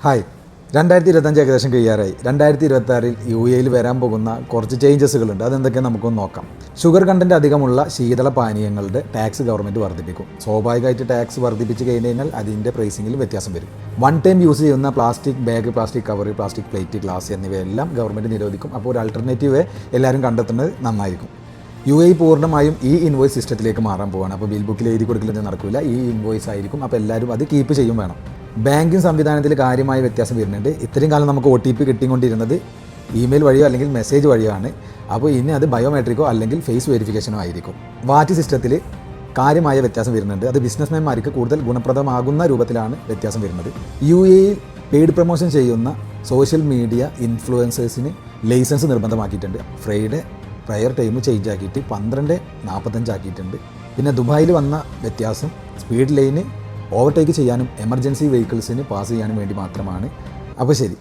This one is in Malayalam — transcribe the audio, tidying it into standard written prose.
ഹായ്, 2025 ഏകദേശം കഴിയാറായി. 2026 യു എയിൽ വരാൻ പോകുന്ന കുറച്ച് ചേഞ്ചസുകളുണ്ട്. അതെന്തൊക്കെയാണ് നമുക്കൊന്ന് നോക്കാം. ഷുഗർ കണ്ടൻറ്റ് അധികമുള്ള ശീതള പാനീയങ്ങളുടെ ടാക്സ് ഗവൺമെൻറ് വർദ്ധിപ്പിക്കും. സ്വാഭാവികമായിട്ട് ടാക്സ് വർദ്ധിപ്പിച്ച് കഴിഞ്ഞാൽ അതിൻ്റെ പ്രൈസിങ്ങിൽ വ്യത്യാസം വരും. വൺ ടൈം യൂസ് ചെയ്യുന്ന plastic bag, plastic cover, plastic plate, glass എന്നിവയെല്ലാം ഗവൺമെൻറ് നിരോധിക്കും. അപ്പോൾ ഒരു ആൾട്ടർനേറ്റീവ് എല്ലാവരും കണ്ടെത്തുന്നത് നന്നായിരിക്കും. യു എ പൂർണ്ണമായും ഈ ഇൻവോയ്സ് സിസ്റ്റത്തിലേക്ക് മാറാൻ പോവുകയാണ്. അപ്പോൾ ബിൽ ബുക്കിൽ എഴുതി കൊടുക്കലൊന്നും നടക്കില്ല, ഈ ഇൻവോയ്സ് ആയിരിക്കും. അപ്പോൾ എല്ലാവരും അത് കീപ്പ് ചെയ്യും വേണം. ബാങ്കിങ് സംവിധാനത്തിൽ കാര്യമായ വ്യത്യാസം വരുന്നുണ്ട്. ഇത്രയും കാലം നമുക്ക് OTP കിട്ടിക്കൊണ്ടിരുന്നത് ഇമെയിൽ വഴിയോ അല്ലെങ്കിൽ മെസ്സേജ് വഴിയോ ആണ്. അപ്പോൾ ഇനി അത് ബയോമെട്രിക്കോ അല്ലെങ്കിൽ ഫേസ് വെരിഫിക്കേഷനോ ആയിരിക്കും. വാറ്റ് സിസ്റ്റത്തിൽ കാര്യമായ വ്യത്യാസം വരുന്നുണ്ട്. അത് ബിസിനസ്മാൻമാർക്ക് കൂടുതൽ ഗുണപ്രദമാകുന്ന രൂപത്തിലാണ് വ്യത്യാസം വരുന്നത്. യു എയിൽ പെയ്ഡ് പ്രൊമോഷൻ ചെയ്യുന്ന സോഷ്യൽ മീഡിയ ഇൻഫ്ലുവൻസേഴ്സിന് ലൈസൻസ് നിർബന്ധമാക്കിയിട്ടുണ്ട്. ഫ്രൈഡേ പ്രയർ ടൈം ചേഞ്ച് ആക്കിയിട്ട് 12:45 ആക്കിയിട്ടുണ്ട്. പിന്നെ ദുബായിൽ വന്ന വ്യത്യാസം സ്പീഡ് ലൈന് ഓവർടേക്ക് ചെയ്യാനും എമർജൻസി വെഹിക്കിൾസിന് പാസ് ചെയ്യാനും വേണ്ടി മാത്രമാണ്. അപ്പോൾ ശരി.